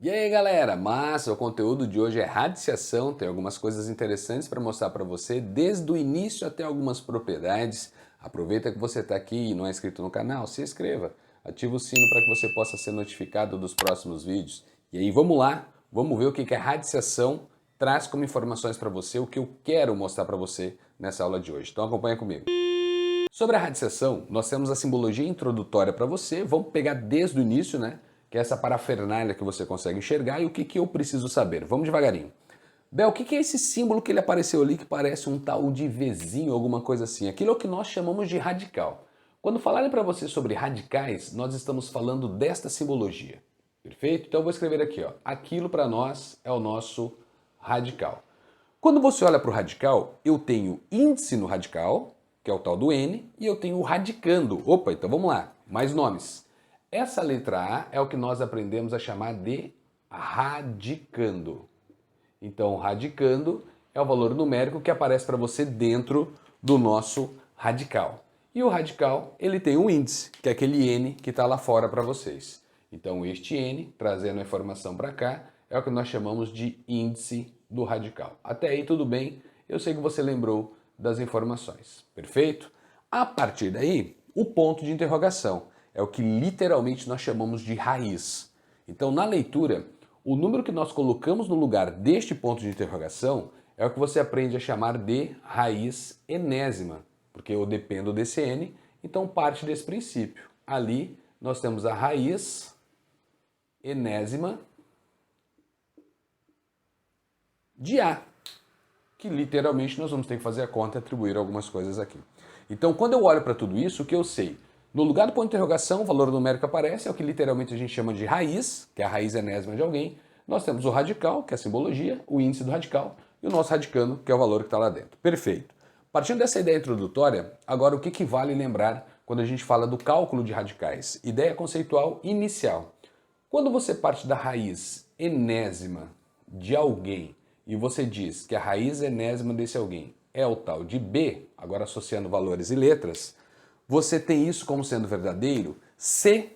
E aí galera, massa, o conteúdo de hoje é radiciação, tem algumas coisas interessantes para mostrar para você, desde o início até algumas propriedades. Aproveita que você está aqui e não é inscrito no canal, se inscreva, ativa o sino para que você possa ser notificado dos próximos vídeos. E aí vamos lá, vamos ver o que a radiciação traz como informações para você, o que eu quero mostrar para você nessa aula de hoje. Então acompanha comigo. Sobre a radiciação, nós temos a simbologia introdutória para você, vamos pegar desde o início, né? Que é essa parafernália que você consegue enxergar e o que eu preciso saber. Vamos devagarinho. Bel, o que é esse símbolo que ele apareceu ali que parece um tal de Vzinho, alguma coisa assim? Aquilo é o que nós chamamos de radical. Quando falarem para você sobre radicais, nós estamos falando desta simbologia. Perfeito? Então eu vou escrever aqui, ó. Aquilo para nós é o nosso radical. Quando você olha para o radical, eu tenho índice no radical, que é o tal do N, e eu tenho o radicando. Opa, então vamos lá, mais nomes. Essa letra A é o que nós aprendemos a chamar de radicando. Então, radicando é o valor numérico que aparece para você dentro do nosso radical. E o radical, ele tem um índice, que é aquele N que está lá fora para vocês. Então, este N, trazendo a informação para cá, é o que nós chamamos de índice do radical. Até aí tudo bem, eu sei que você lembrou das informações, perfeito? A partir daí, o ponto de interrogação é o que literalmente nós chamamos de raiz. Então, na leitura, o número que nós colocamos no lugar deste ponto de interrogação é o que você aprende a chamar de raiz enésima, porque eu dependo desse n, então parte desse princípio. Ali nós temos a raiz enésima de A, que literalmente nós vamos ter que fazer a conta e atribuir algumas coisas aqui. Então, quando eu olho para tudo isso, o que eu sei? No lugar do ponto de interrogação, o valor numérico aparece, é o que literalmente a gente chama de raiz, que é a raiz enésima de alguém. Nós temos o radical, que é a simbologia, o índice do radical, e o nosso radicando, que é o valor que está lá dentro. Perfeito. Partindo dessa ideia introdutória, agora o que vale lembrar quando a gente fala do cálculo de radicais? Ideia conceitual inicial. Quando você parte da raiz enésima de alguém e você diz que a raiz enésima desse alguém é o tal de B, agora associando valores e letras, você tem isso como sendo verdadeiro se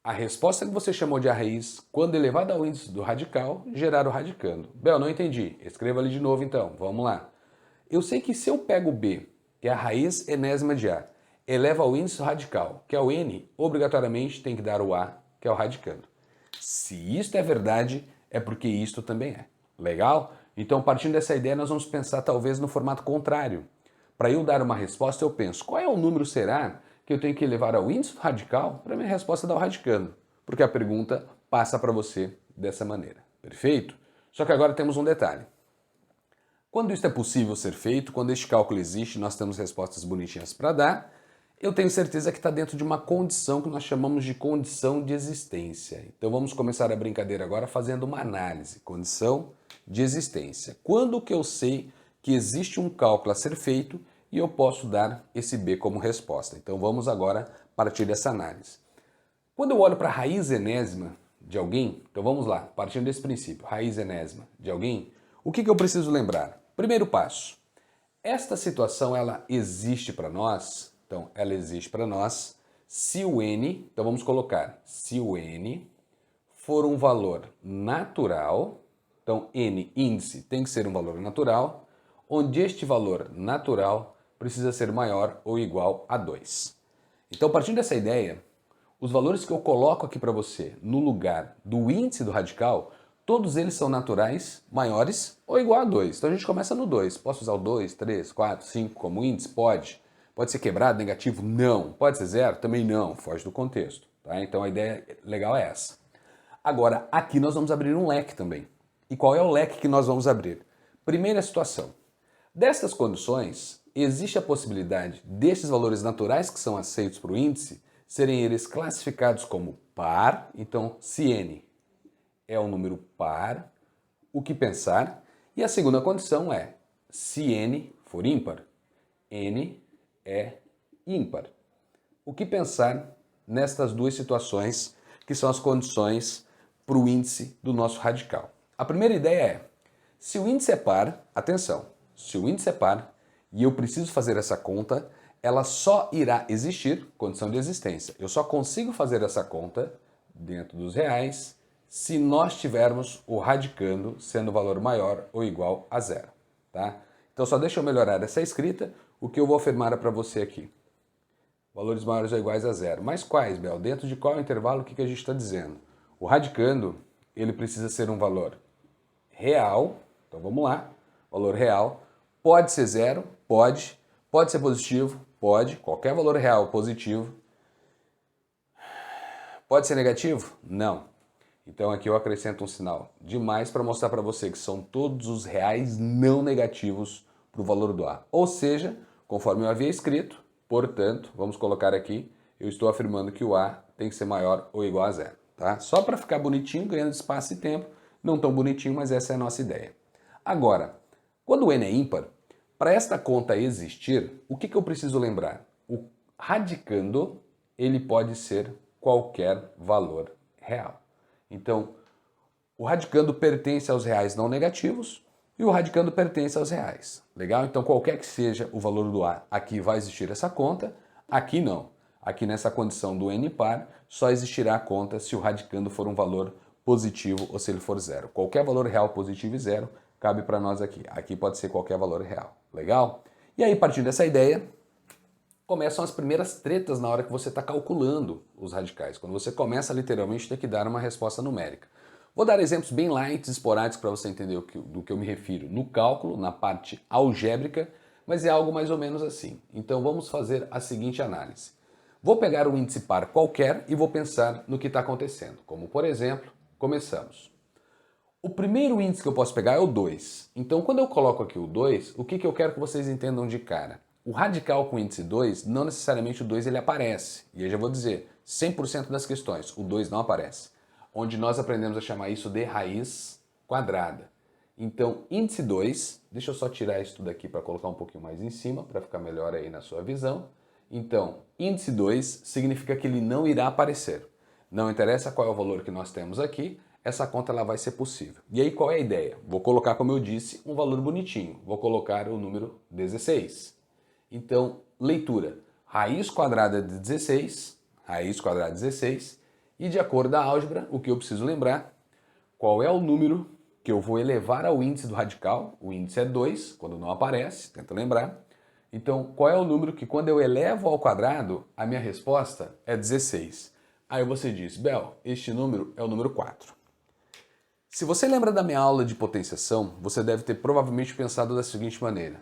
a resposta que você chamou de a raiz, quando elevada ao índice do radical, gerar o radicando. Bel, não entendi. Escreva ali de novo então. Vamos lá. Eu sei que se eu pego B, que é a raiz enésima de A, eleva ao índice radical, que é o N, obrigatoriamente tem que dar o A, que é o radicando. Se isto é verdade, é porque isto também é. Legal? Então, partindo dessa ideia, nós vamos pensar talvez no formato contrário. Para eu dar uma resposta, eu penso, qual é o número será que eu tenho que levar ao índice radical para minha resposta dar o radicando? Porque a pergunta passa para você dessa maneira. Perfeito? Só que agora temos um detalhe. Quando isso é possível ser feito, quando este cálculo existe, nós temos respostas bonitinhas para dar, eu tenho certeza que está dentro de uma condição que nós chamamos de condição de existência. Então vamos começar a brincadeira agora fazendo uma análise. Condição de existência. Quando que eu sei que existe um cálculo a ser feito e eu posso dar esse B como resposta? Então vamos agora partir dessa análise. Quando eu olho para a raiz enésima de alguém, então vamos lá, partindo desse princípio, raiz enésima de alguém, o que eu preciso lembrar? Primeiro passo, esta situação ela existe para nós, então ela existe para nós se o n, então vamos colocar, se o n for um valor natural, então n, índice, tem que ser um valor natural, onde este valor natural precisa ser maior ou igual a 2. Então, partindo dessa ideia, os valores que eu coloco aqui para você no lugar do índice do radical, todos eles são naturais, maiores ou igual a 2. Então a gente começa no 2. Posso usar o 2, 3, 4, 5 como índice? Pode. Pode ser quebrado, negativo? Não. Pode ser zero? Também não. Foge do contexto. Tá? Então a ideia legal é essa. Agora, aqui nós vamos abrir um leque também. E qual é o leque que nós vamos abrir? Primeira situação. Dessas condições, existe a possibilidade desses valores naturais que são aceitos para o índice serem eles classificados como par. Então, se n é um número par, o que pensar? E a segunda condição é, se n for ímpar, n é ímpar. O que pensar nestas duas situações que são as condições para o índice do nosso radical? A primeira ideia é, se o índice é par, atenção, se o índice é par e eu preciso fazer essa conta, ela só irá existir, condição de existência. Eu só consigo fazer essa conta dentro dos reais se nós tivermos o radicando sendo o valor maior ou igual a zero, tá? Então só deixa eu melhorar essa escrita, o que eu vou afirmar é para você aqui. Valores maiores ou iguais a zero. Mas quais, Bel? Dentro de qual intervalo, o que a gente está dizendo? O radicando, ele precisa ser um valor real, então vamos lá, valor real, pode ser zero, pode ser positivo, pode, qualquer valor real positivo. Pode ser negativo? Não. Então aqui eu acrescento um sinal de mais para mostrar para você que são todos os reais não negativos para o valor do A. Ou seja, conforme eu havia escrito, portanto, vamos colocar aqui, eu estou afirmando que o A tem que ser maior ou igual a zero. Tá? Só para ficar bonitinho, ganhando espaço e tempo, não tão bonitinho, mas essa é a nossa ideia. Agora, quando o N é ímpar, para esta conta existir, o que eu preciso lembrar? O radicando, ele pode ser qualquer valor real. Então, o radicando pertence aos reais não negativos e o radicando pertence aos reais. Legal? Então, qualquer que seja o valor do A, aqui vai existir essa conta, aqui não. Aqui nessa condição do N par, só existirá a conta se o radicando for um valor positivo ou se ele for zero. Qualquer valor real positivo e zero cabe para nós aqui. Aqui pode ser qualquer valor real. Legal? E aí, partindo dessa ideia, começam as primeiras tretas na hora que você está calculando os radicais. Quando você começa literalmente a ter que dar uma resposta numérica. Vou dar exemplos bem light, esporádicos, para você entender do que eu me refiro no cálculo, na parte algébrica, mas é algo mais ou menos assim. Então vamos fazer a seguinte análise. Vou pegar um índice par qualquer e vou pensar no que está acontecendo. Como, por exemplo, começamos. O primeiro índice que eu posso pegar é o 2. Então, quando eu coloco aqui o 2, o que eu quero que vocês entendam de cara? O radical com o índice 2, não necessariamente o 2 ele aparece. E eu já vou dizer, 100% das questões, o 2 não aparece. Onde nós aprendemos a chamar isso de raiz quadrada. Então, índice 2, deixa eu só tirar isso tudo aqui para colocar um pouquinho mais em cima, para ficar melhor aí na sua visão. Então, índice 2 significa que ele não irá aparecer. Não interessa qual é o valor que nós temos aqui, essa conta ela vai ser possível. E aí qual é a ideia? Vou colocar, como eu disse, um valor bonitinho. Vou colocar o número 16. Então, leitura. Raiz quadrada de 16, raiz quadrada de 16, e de acordo com a álgebra, o que eu preciso lembrar, qual é o número que eu vou elevar ao índice do radical, o índice é 2, quando não aparece, tenta lembrar. Então, qual é o número que quando eu elevo ao quadrado, a minha resposta é 16. Aí você diz, Bel, este número é o número 4. Se você lembra da minha aula de potenciação, você deve ter provavelmente pensado da seguinte maneira.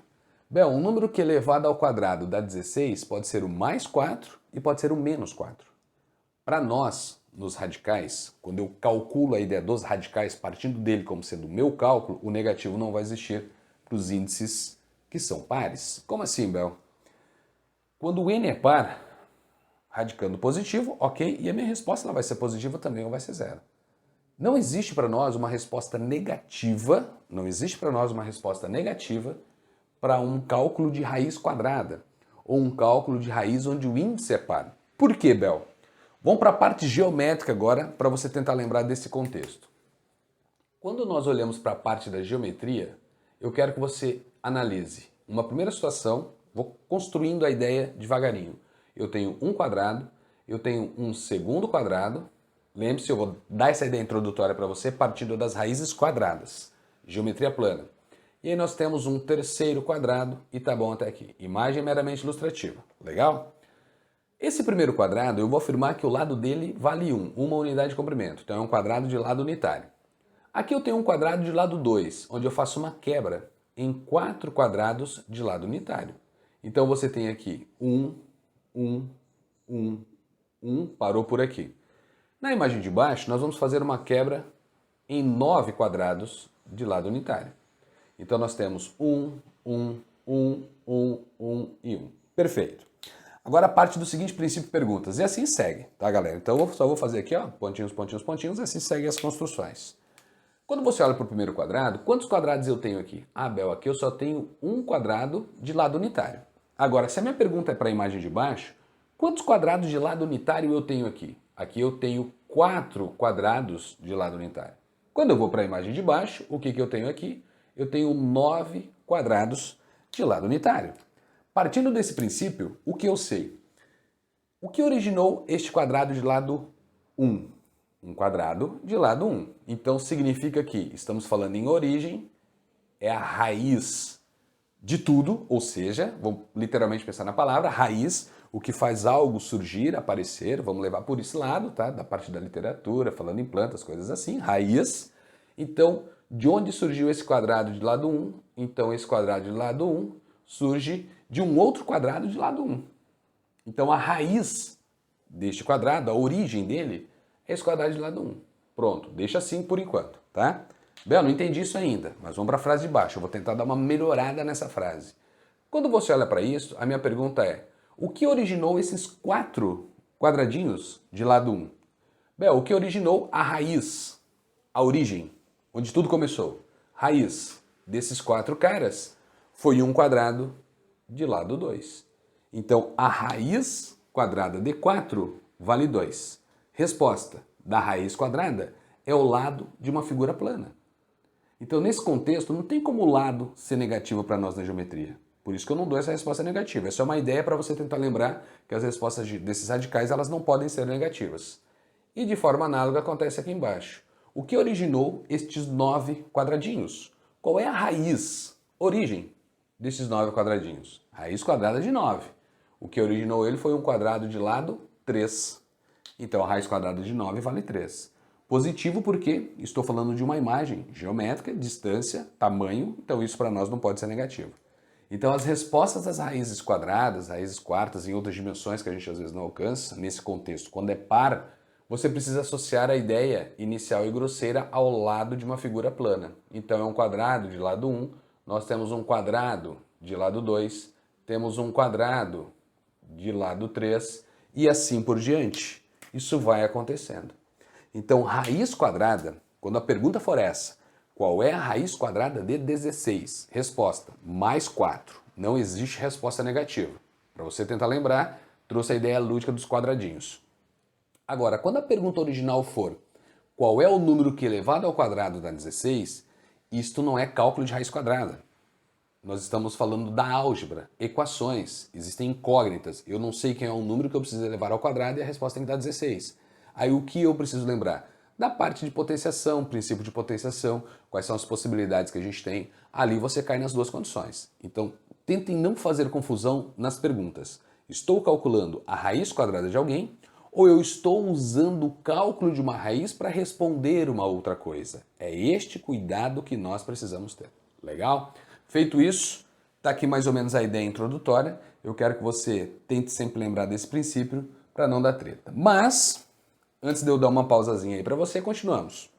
Bel, um número que elevado ao quadrado dá 16 pode ser o mais 4 e pode ser o menos 4. Para nós, nos radicais, quando eu calculo a ideia dos radicais, partindo dele como sendo o meu cálculo, o negativo não vai existir para os índices que são pares. Como assim, Bel? Quando o n é par, radicando positivo, ok, e a minha resposta ela vai ser positiva também ou vai ser zero. Não existe para nós uma resposta negativa, para um cálculo de raiz quadrada, ou um cálculo de raiz onde o índice é par. Por quê, Bel? Vamos para a parte geométrica agora, para você tentar lembrar desse contexto. Quando nós olhamos para a parte da geometria, eu quero que você analise uma primeira situação, vou construindo a ideia devagarinho. Eu tenho um quadrado, eu tenho um segundo quadrado. Lembre-se, eu vou dar essa ideia introdutória para você partindo das raízes quadradas. Geometria plana. E aí nós temos um terceiro quadrado e tá bom até aqui. Imagem meramente ilustrativa. Legal? Esse primeiro quadrado, eu vou afirmar que o lado dele vale 1, uma unidade de comprimento. Então é um quadrado de lado unitário. Aqui eu tenho um quadrado de lado 2, onde eu faço uma quebra em 4 quadrados de lado unitário. Então você tem aqui 1, 1, parou por aqui. Na imagem de baixo, nós vamos fazer uma quebra em 9 quadrados de lado unitário. Então nós temos 1 e 1. Perfeito. Agora a parte do seguinte princípio perguntas. E assim segue, tá, galera? Então eu só vou fazer aqui, ó, pontinhos, pontinhos, pontinhos, e assim segue as construções. Quando você olha para o primeiro quadrado, quantos quadrados eu tenho aqui? Ah, Bel, aqui eu só tenho um quadrado de lado unitário. Agora, se a minha pergunta é para a imagem de baixo, quantos quadrados de lado unitário eu tenho aqui? Aqui eu tenho 4 quadrados de lado unitário. Quando eu vou para a imagem de baixo, o que eu tenho aqui? Eu tenho 9 quadrados de lado unitário. Partindo desse princípio, o que eu sei? O que originou este quadrado de lado 1? Um quadrado de lado 1. Então significa que estamos falando em origem, é a raiz de tudo, ou seja, vamos literalmente pensar na palavra, raiz, o que faz algo surgir, aparecer, vamos levar por esse lado, tá? Da parte da literatura, falando em plantas, coisas assim, raiz. Então, de onde surgiu esse quadrado de lado 1? Então, esse quadrado de lado 1 surge de um outro quadrado de lado 1. Então, a raiz deste quadrado, a origem dele, é esse quadrado de lado 1. Pronto, deixa assim por enquanto, tá? Bel, não entendi isso ainda, mas vamos para a frase de baixo. Eu vou tentar dar uma melhorada nessa frase. Quando você olha para isso, a minha pergunta é: o que originou esses 4 quadradinhos de lado 1? Bel, o que originou a raiz, a origem, onde tudo começou? Raiz desses 4 caras foi um quadrado de lado 2. Então, a raiz quadrada de 4 vale 2. Resposta da raiz quadrada é o lado de uma figura plana. Então, nesse contexto, não tem como o lado ser negativo para nós na geometria. Por isso que eu não dou essa resposta negativa. Essa é uma ideia para você tentar lembrar que as respostas desses radicais elas não podem ser negativas. E de forma análoga acontece aqui embaixo. O que originou estes 9 quadradinhos? Qual é a raiz, origem desses 9 quadradinhos? Raiz quadrada de 9. O que originou ele foi um quadrado de lado 3. Então, a raiz quadrada de 9 vale 3. Positivo porque estou falando de uma imagem geométrica, distância, tamanho, então isso para nós não pode ser negativo. Então as respostas das raízes quadradas, raízes quartas, em outras dimensões que a gente às vezes não alcança, nesse contexto, quando é par, você precisa associar a ideia inicial e grosseira ao lado de uma figura plana. Então é um quadrado de lado 1, nós temos um quadrado de lado 2, temos um quadrado de lado 3 e assim por diante. Isso vai acontecendo. Então, raiz quadrada, quando a pergunta for essa, qual é a raiz quadrada de 16? Resposta, mais 4. Não existe resposta negativa. Para você tentar lembrar, trouxe a ideia lúdica dos quadradinhos. Agora, quando a pergunta original for qual é o número que elevado ao quadrado dá 16, isto não é cálculo de raiz quadrada. Nós estamos falando da álgebra, equações, existem incógnitas. Eu não sei quem é o número que eu preciso elevar ao quadrado e a resposta tem que dar 16. Aí o que eu preciso lembrar? Da parte de potenciação, princípio de potenciação, quais são as possibilidades que a gente tem. Ali você cai nas duas condições. Então, tentem não fazer confusão nas perguntas. Estou calculando a raiz quadrada de alguém ou eu estou usando o cálculo de uma raiz para responder uma outra coisa? É este cuidado que nós precisamos ter. Legal? Feito isso, está aqui mais ou menos a ideia introdutória. Eu quero que você tente sempre lembrar desse princípio para não dar treta. Mas, antes de eu dar uma pausazinha aí para você, continuamos.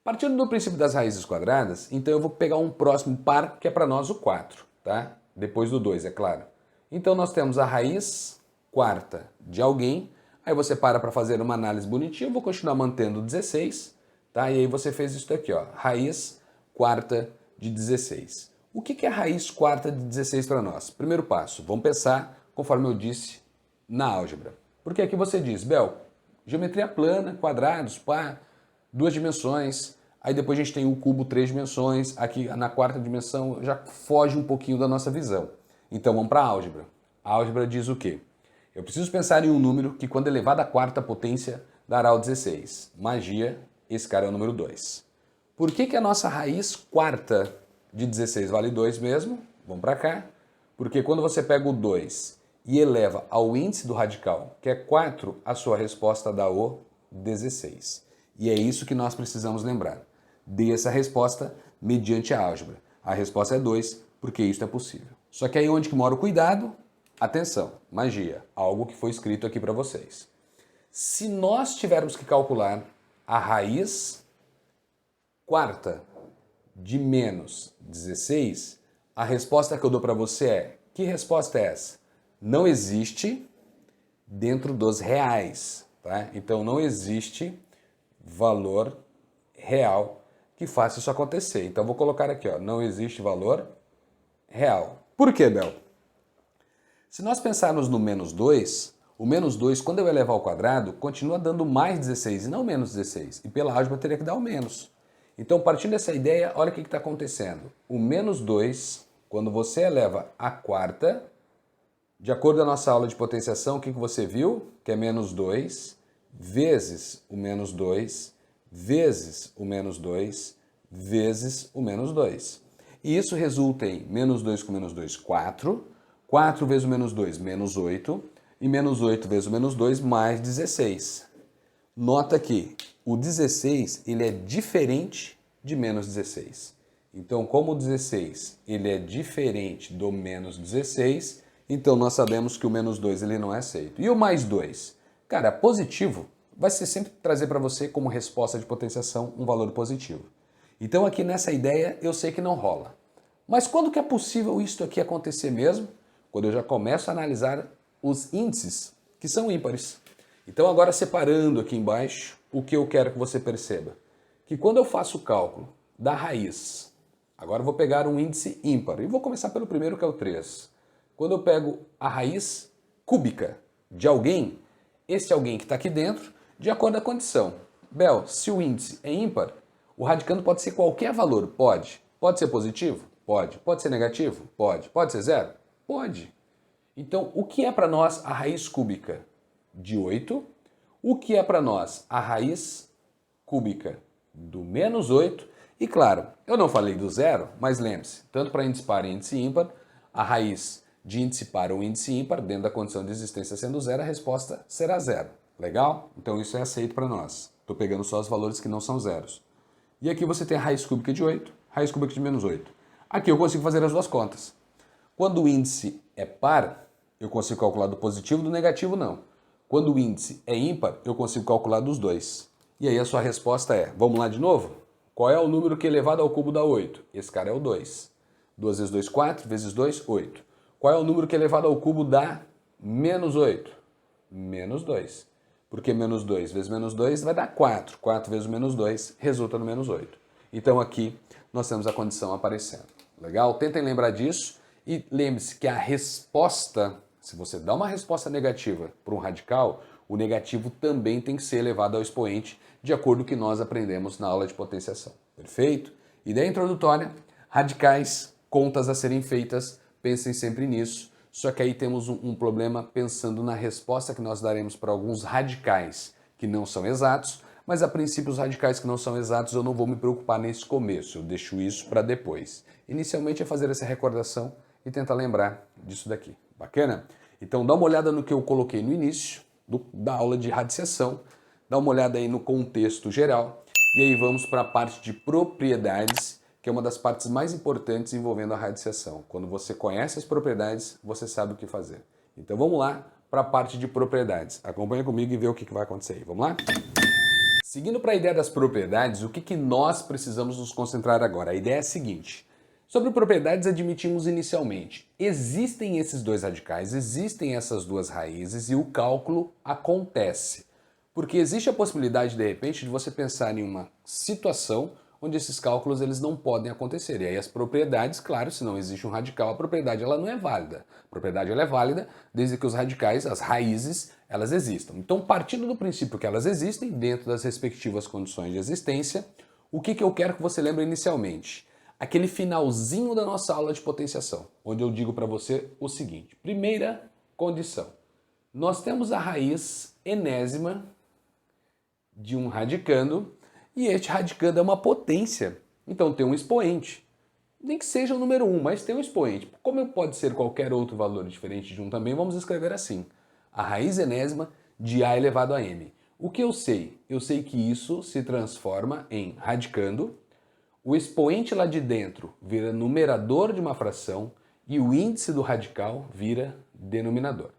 Partindo do princípio das raízes quadradas, então eu vou pegar um próximo par que é para nós o 4, tá? Depois do 2, é claro. Então nós temos a raiz quarta de alguém, aí você para fazer uma análise bonitinha, eu vou continuar mantendo 16, tá? E aí você fez isso aqui, ó, raiz quarta de 16. O que é a raiz quarta de 16 para nós? Primeiro passo, vamos pensar, conforme eu disse, na álgebra. Porque aqui você diz, Bel, geometria plana, quadrados, pá, 2 dimensões, aí depois a gente tem o cubo 3 dimensões, aqui na quarta dimensão já foge um pouquinho da nossa visão. Então vamos para a álgebra. A álgebra diz o quê? Eu preciso pensar em um número que quando elevado à quarta potência dará o 16. Magia, esse cara é o número 2. Por que a nossa raiz quarta de 16 vale 2 mesmo? Vamos para cá. Porque quando você pega o 2 e eleva ao índice do radical, que é 4, a sua resposta dá o 16. E é isso que nós precisamos lembrar. Dê essa resposta mediante a álgebra. A resposta é 2, porque isso é possível. Só que aí onde que mora o cuidado? Atenção, magia, algo que foi escrito aqui para vocês. Se nós tivermos que calcular a raiz quarta de menos 16, a resposta que eu dou para você é, que resposta é essa? Não existe dentro dos reais, tá? Então não existe valor real que faça isso acontecer. Então vou colocar aqui, ó, não existe valor real. Por quê, Bel? Se nós pensarmos no menos 2, o menos 2, quando eu elevar ao quadrado, continua dando mais 16 e não menos 16. E pela álgebra teria que dar o menos. Então, partindo dessa ideia, olha o que está acontecendo. O menos 2, quando você eleva à quarta, de acordo com a nossa aula de potenciação, o que você viu? Que é menos 2 vezes o menos 2, vezes o menos 2, vezes o menos 2. E isso resulta em menos 2 com menos 2, 4. 4 vezes o menos 2, menos 8. E menos 8 vezes o menos 2, mais 16. Nota que o 16 ele é diferente de menos 16. Então, como o 16 ele é diferente do menos 16, então nós sabemos que o menos 2 ele não é aceito. E o mais 2? Cara, positivo vai ser sempre trazer para você como resposta de potenciação um valor positivo. Então aqui nessa ideia eu sei que não rola. Mas quando que é possível isto aqui acontecer mesmo? Quando eu já começo a analisar os índices que são ímpares. Então agora separando aqui embaixo, o que eu quero que você perceba? Que quando eu faço o cálculo da raiz, agora eu vou pegar um índice ímpar e vou começar pelo primeiro que é o 3. Quando eu pego a raiz cúbica de alguém, esse alguém que está aqui dentro, de acordo com a condição. Bel, se o índice é ímpar, o radicando pode ser qualquer valor? Pode. Pode ser positivo? Pode. Pode ser negativo? Pode. Pode ser zero? Pode. Então, o que é para nós a raiz cúbica de 8? O que é para nós a raiz cúbica do menos 8? E claro, eu não falei do zero, mas lembre-se, tanto para índice par e índice ímpar, a raiz de índice par ou índice ímpar, dentro da condição de existência sendo zero, a resposta será zero. Legal? Então isso é aceito para nós. Estou pegando só os valores que não são zeros. E aqui você tem a raiz cúbica de 8, raiz cúbica de menos 8. Aqui eu consigo fazer as duas contas. Quando o índice é par, eu consigo calcular do positivo e do negativo não. Quando o índice é ímpar, eu consigo calcular dos dois. E aí a sua resposta é, vamos lá de novo? Qual é o número que elevado ao cubo dá 8? Esse cara é o 2. 2 vezes 2, 4, vezes 2, 8. Qual é o número que elevado ao cubo dá menos 8? Menos 2. Porque menos 2 vezes menos 2 vai dar 4. 4 vezes menos 2 resulta no menos 8. Então aqui nós temos a condição aparecendo. Legal? Tentem lembrar disso e lembre-se que a resposta, se você dá uma resposta negativa para um radical, o negativo também tem que ser elevado ao expoente de acordo com o que nós aprendemos na aula de potenciação. Perfeito? Ideia introdutória, radicais, contas a serem feitas, pensem sempre nisso. Só que aí temos um problema pensando na resposta que nós daremos para alguns radicais que não são exatos, mas a princípio os radicais que não são exatos eu não vou me preocupar nesse começo, eu deixo isso para depois. Inicialmente é fazer essa recordação e tentar lembrar disso daqui. Bacana? Então dá uma olhada no que eu coloquei no início da aula de radiciação, dá uma olhada aí no contexto geral e aí vamos para a parte de propriedades, que é uma das partes mais importantes envolvendo a radiciação. Quando você conhece as propriedades, você sabe o que fazer. Então vamos lá para a parte de propriedades. Acompanha comigo e vê o que vai acontecer aí. Vamos lá? Seguindo para a ideia das propriedades, o que nós precisamos nos concentrar agora? A ideia é a seguinte. Sobre propriedades, admitimos inicialmente, existem esses dois radicais, existem essas duas raízes e o cálculo acontece. Porque existe a possibilidade, de repente, de você pensar em uma situação onde esses cálculos eles não podem acontecer. E aí as propriedades, claro, se não existe um radical, a propriedade ela não é válida. A propriedade ela é válida desde que os radicais, as raízes, elas existam. Então, partindo do princípio que elas existem, dentro das respectivas condições de existência, o que eu quero que você lembre inicialmente? Aquele finalzinho da nossa aula de potenciação, onde eu digo para você o seguinte. Primeira condição. Nós temos a raiz enésima de um radicando, e este radicando é uma potência. Então tem um expoente. Nem que seja o número 1, mas tem um expoente. Como pode ser qualquer outro valor diferente de 1 também, vamos escrever assim. A raiz enésima de A elevado a M. O que eu sei? Eu sei que isso se transforma em radicando. O expoente lá de dentro vira numerador de uma fração e o índice do radical vira denominador.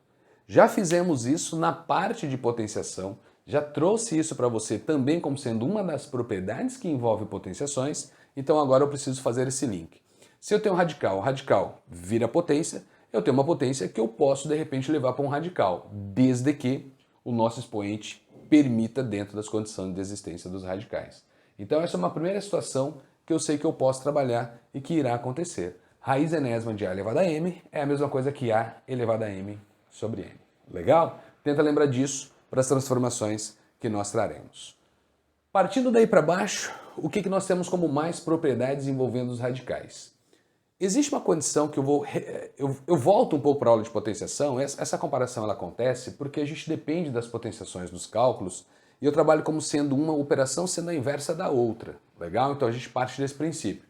Já fizemos isso na parte de potenciação, já trouxe isso para você também como sendo uma das propriedades que envolve potenciações, então agora eu preciso fazer esse link. Se eu tenho um radical, o radical vira potência, eu tenho uma potência que eu posso de repente levar para um radical, desde que o nosso expoente permita dentro das condições de existência dos radicais. Então essa é uma primeira situação que eu sei que eu posso trabalhar e que irá acontecer. Raiz enésima de A elevado a M é a mesma coisa que A elevado a M sobre M. Legal? Tenta lembrar disso para as transformações que nós traremos. Partindo daí para baixo, o que nós temos como mais propriedades envolvendo os radicais? existe uma condição que eu volto um pouco para a aula de potenciação. Essa comparação ela acontece porque a gente depende das potenciações dos cálculos e eu trabalho como sendo uma operação sendo a inversa da outra. Legal? Então a gente parte desse princípio.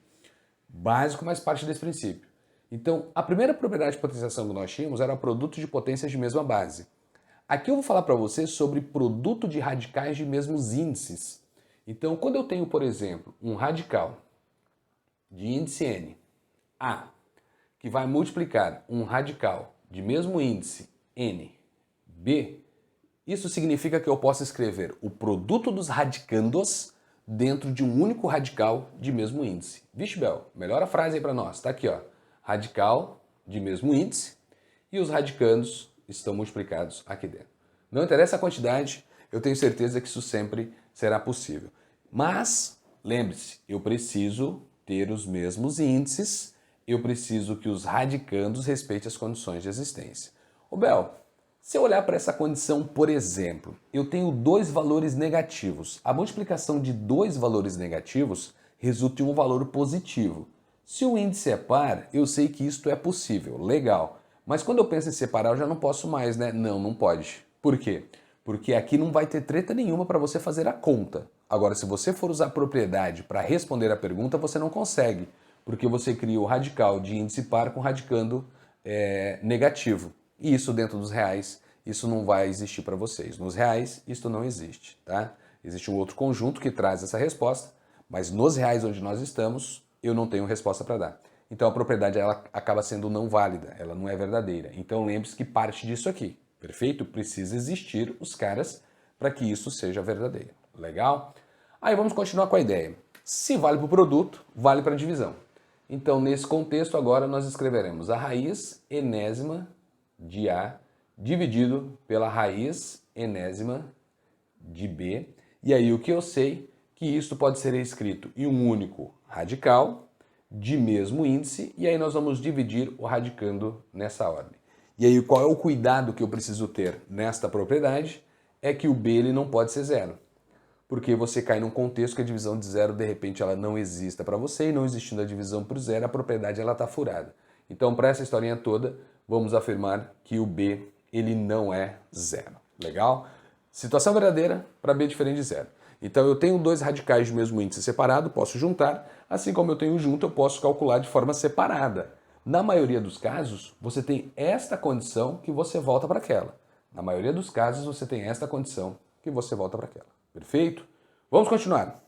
Básico, mas parte desse princípio. Então, a primeira propriedade de potenciação que nós tínhamos era produto de potências de mesma base. Aqui eu vou falar para você sobre produto de radicais de mesmos índices. Então, quando eu tenho, por exemplo, um radical de índice n, A, que vai multiplicar um radical de mesmo índice n, B, isso significa que eu posso escrever o produto dos radicandos dentro de um único radical de mesmo índice. Vixe, Bel, melhora a frase aí para nós. Tá aqui, ó. Radical de mesmo índice e os radicandos estão multiplicados aqui dentro. Não interessa a quantidade, eu tenho certeza que isso sempre será possível. Mas, lembre-se, eu preciso ter os mesmos índices, eu preciso que os radicandos respeitem as condições de existência. Ô Bel, se eu olhar para essa condição, por exemplo, eu tenho dois valores negativos. A multiplicação de dois valores negativos resulta em um valor positivo. Se o índice é par, eu sei que isto é possível, legal. Mas quando eu penso em separar, eu já não posso mais, né? Não, não pode. Por quê? Porque aqui não vai ter treta nenhuma para você fazer a conta. Agora, se você for usar propriedade para responder a pergunta, você não consegue, porque você cria o radical de índice par com radicando negativo. E isso dentro dos reais, isso não vai existir para vocês. Nos reais, isso não existe, tá? Existe um outro conjunto que traz essa resposta, mas nos reais onde nós estamos, eu não tenho resposta para dar. Então a propriedade ela acaba sendo não válida, ela não é verdadeira. Então lembre-se que parte disso aqui, perfeito? Precisa existir os caras para que isso seja verdadeiro. Legal? Aí vamos continuar com a ideia. Se vale para o produto, vale para a divisão. Então nesse contexto agora nós escreveremos a raiz enésima de A dividido pela raiz enésima de B. E aí o que eu sei que isso pode ser escrito em um único radical de mesmo índice, e aí nós vamos dividir o radicando nessa ordem. E aí qual é o cuidado que eu preciso ter nesta propriedade? É que o B ele não pode ser zero. Porque você cai num contexto que a divisão de zero, de repente, ela não exista para você, e não existindo a divisão por zero, a propriedade ela está furada. Então, para essa historinha toda, vamos afirmar que o B ele não é zero. Legal? Situação verdadeira para B diferente de zero. Então eu tenho dois radicais de mesmo índice separado, posso juntar, assim como eu tenho junto, eu posso calcular de forma separada. Na maioria dos casos, você tem esta condição que você volta para aquela. Na maioria dos casos, você tem esta condição que você volta para aquela. Perfeito? Vamos continuar.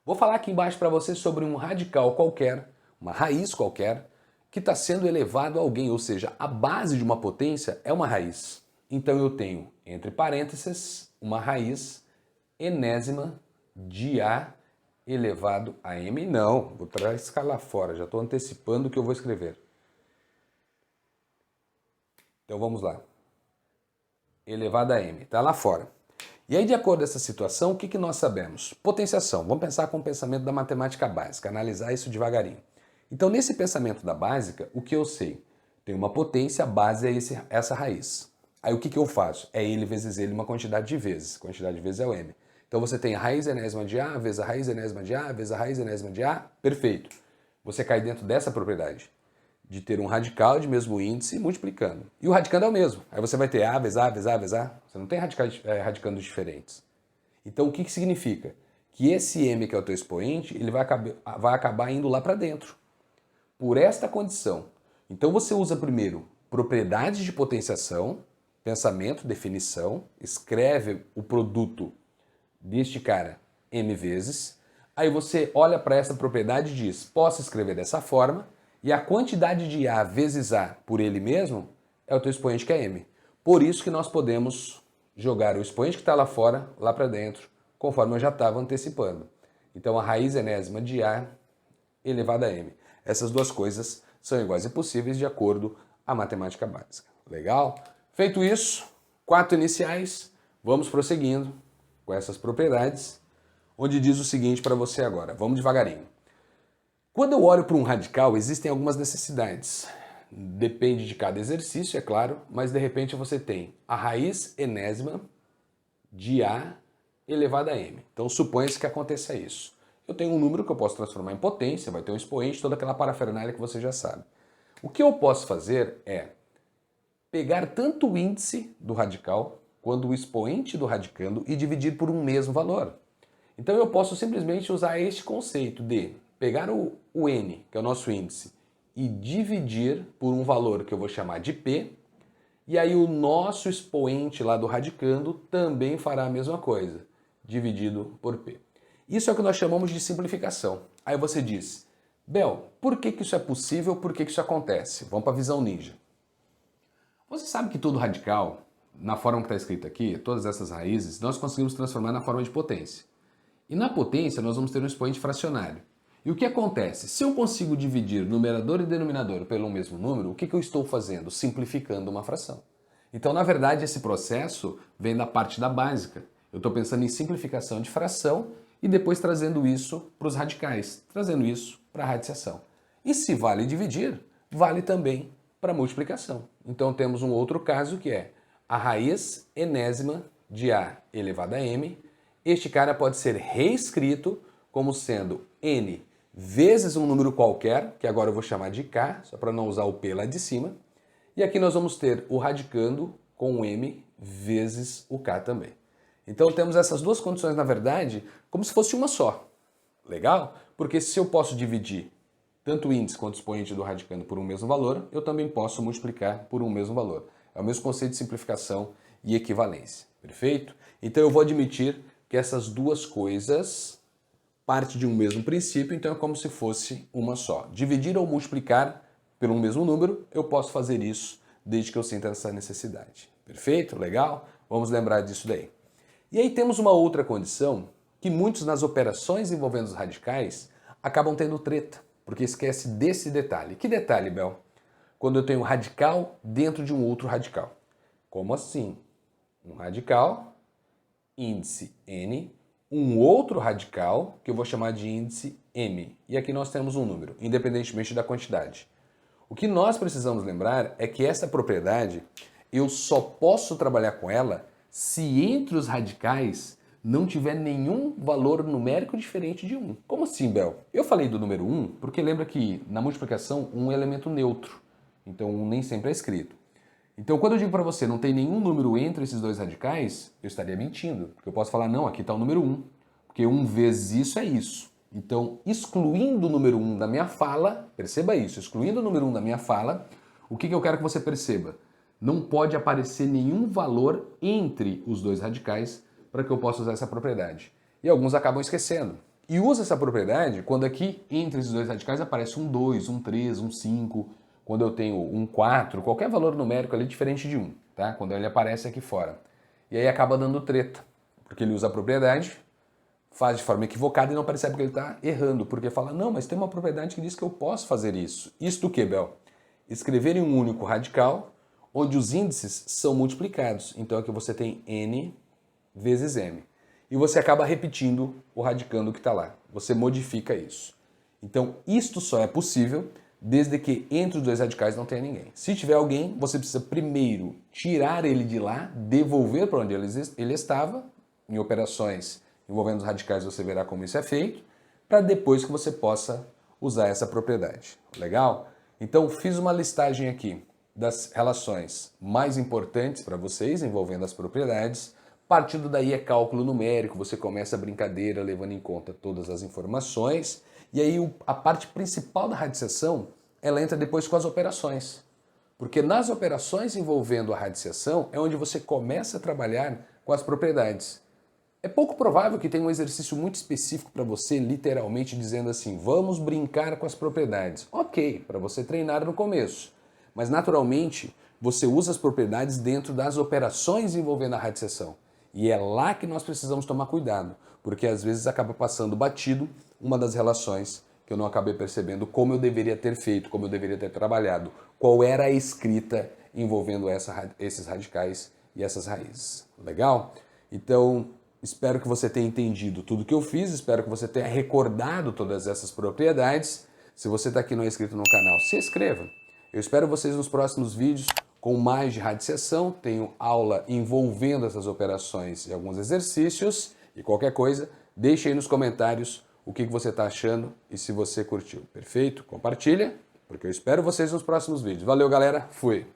Vou falar aqui embaixo para você sobre um radical qualquer, uma raiz qualquer, que está sendo elevado a alguém, ou seja, a base de uma potência é uma raiz. Então eu tenho, entre parênteses, uma raiz enésima de A elevado a M. Não, vou escalar fora, já estou antecipando o que eu vou escrever. Então vamos lá. Elevado a M, está lá fora. E aí, de acordo com essa situação, o que nós sabemos? Potenciação. Vamos pensar com o pensamento da matemática básica, analisar isso devagarinho. Então, nesse pensamento da básica, o que eu sei? Tem uma potência, a base é essa raiz. Aí o que eu faço? É ele vezes ele uma quantidade de vezes. Quantidade de vezes é o M. Então você tem a raiz enésima de A, vezes a raiz enésima de A, vezes a raiz enésima de A. Perfeito. Você cai dentro dessa propriedade de ter um radical de mesmo índice multiplicando. E o radicando é o mesmo. Aí você vai ter A vezes A vezes A vezes A. Você não tem radicandos diferentes. Então o que significa? Que esse M, que é o teu expoente, ele vai acabar indo lá para dentro. Por esta condição. Então você usa primeiro propriedades de potenciação, pensamento, definição, escreve o produto deste cara M vezes, aí você olha para essa propriedade e diz, posso escrever dessa forma, e a quantidade de A vezes A por ele mesmo é o teu expoente que é M. Por isso que nós podemos jogar o expoente que está lá fora, lá para dentro, conforme eu já estava antecipando. Então a raiz enésima de A elevado a M. Essas duas coisas são iguais e possíveis de acordo à matemática básica. Legal? Feito isso, 4 iniciais, vamos prosseguindo com essas propriedades, onde diz o seguinte para você agora. Vamos devagarinho. Quando eu olho para um radical, existem algumas necessidades. Depende de cada exercício, é claro, mas de repente você tem a raiz enésima de A elevado a M. Então suponha-se que aconteça isso. eu tenho um número que eu posso transformar em potência, vai ter um expoente, toda aquela parafernália que você já sabe. O que eu posso fazer é pegar tanto o índice do radical quanto o expoente do radicando e dividir por um mesmo valor. Então eu posso simplesmente usar este conceito de pegar o n, que é o nosso índice, e dividir por um valor que eu vou chamar de p, e aí o nosso expoente lá do radicando também fará a mesma coisa, dividido por p. Isso é o que nós chamamos de simplificação. Aí você diz, Bel, por que isso é possível, por que isso acontece? Vamos para a visão ninja. Você sabe que todo radical, na forma que está escrito aqui, todas essas raízes, nós conseguimos transformar na forma de potência. E na potência nós vamos ter um expoente fracionário. E o que acontece? Se eu consigo dividir numerador e denominador pelo mesmo número, o que eu estou fazendo? Simplificando uma fração. Então, na verdade, esse processo vem da parte da básica. Eu estou pensando em simplificação de fração e depois trazendo isso para os radicais, trazendo isso para a radiciação. E se vale dividir, vale também para multiplicação. Então temos um outro caso que é a raiz enésima de A elevado a M. Este cara pode ser reescrito como sendo n vezes um número qualquer, que agora eu vou chamar de k, só para não usar o p lá de cima. E aqui nós vamos ter o radicando com m vezes o k também. Então temos essas duas condições, na verdade, como se fosse uma só. Legal? Porque se eu posso dividir tanto o índice quanto o expoente do radicando por um mesmo valor, eu também posso multiplicar por um mesmo valor. É o mesmo conceito de simplificação e equivalência. Perfeito? Então eu vou admitir que essas duas coisas partem de um mesmo princípio, então é como se fosse uma só. Dividir ou multiplicar por um mesmo número, eu posso fazer isso desde que eu sinta essa necessidade. Perfeito? Legal? Vamos lembrar disso daí. E aí temos uma outra condição que muitos nas operações envolvendo os radicais acabam tendo treta, porque esquece desse detalhe. Que detalhe, Bel? Quando eu tenho um radical dentro de um outro radical. Como assim? Um radical, índice n, um outro radical, que eu vou chamar de índice m. E aqui nós temos um número, independentemente da quantidade. O que nós precisamos lembrar é que essa propriedade, eu só posso trabalhar com ela se entre os radicais não tiver nenhum valor numérico diferente de 1. Como assim, Bel? Eu falei do número 1 porque lembra que na multiplicação 1 é elemento neutro, então 1 nem sempre é escrito. Então quando eu digo para você não tem nenhum número entre esses dois radicais, eu estaria mentindo, porque eu posso falar, não, aqui está o número 1, porque 1 vezes isso é isso. Então, excluindo o número 1 da minha fala, perceba isso, excluindo o número 1 da minha fala, o que eu quero que você perceba? Não pode aparecer nenhum valor entre os dois radicais para que eu possa usar essa propriedade. E alguns acabam esquecendo. E usa essa propriedade quando aqui entre esses dois radicais aparece um 2, um 3, um 5, quando eu tenho um 4, qualquer valor numérico ali diferente de 1, tá? Quando ele aparece aqui fora. E aí acaba dando treta, porque ele usa a propriedade, faz de forma equivocada e não percebe que ele está errando, porque fala, não, mas tem uma propriedade que diz que eu posso fazer isso. Isso do que, Bel? Escrever em um único radical, onde os índices são multiplicados. Então aqui você tem n vezes m. E você acaba repetindo o radicando que está lá. Você modifica isso. Então isto só é possível desde que entre os dois radicais não tenha ninguém. Se tiver alguém, você precisa primeiro tirar ele de lá, devolver para onde ele estava, em operações envolvendo os radicais você verá como isso é feito, para depois que você possa usar essa propriedade. Legal? Então fiz uma listagem aqui das relações mais importantes para vocês envolvendo as propriedades. Partindo daí é cálculo numérico, você começa a brincadeira levando em conta todas as informações. E aí a parte principal da radiciação, ela entra depois com as operações. Porque nas operações envolvendo a radiciação é onde você começa a trabalhar com as propriedades. É pouco provável que tenha um exercício muito específico para você, literalmente dizendo assim, vamos brincar com as propriedades. Ok, para você treinar no começo. Mas naturalmente, você usa as propriedades dentro das operações envolvendo a radiciação. E é lá que nós precisamos tomar cuidado, porque às vezes acaba passando batido uma das relações que eu não acabei percebendo como eu deveria ter feito, como eu deveria ter trabalhado, qual era a escrita envolvendo esses radicais e essas raízes. Legal? Então, espero que você tenha entendido tudo que eu fiz, espero que você tenha recordado todas essas propriedades. Se você está aqui e não é inscrito no canal, se inscreva. Eu espero vocês nos próximos vídeos com mais de radiciação. Tenho aula envolvendo essas operações e alguns exercícios. E qualquer coisa, deixe aí nos comentários o que você está achando e se você curtiu. Perfeito? Compartilha, porque eu espero vocês nos próximos vídeos. Valeu, galera. Fui!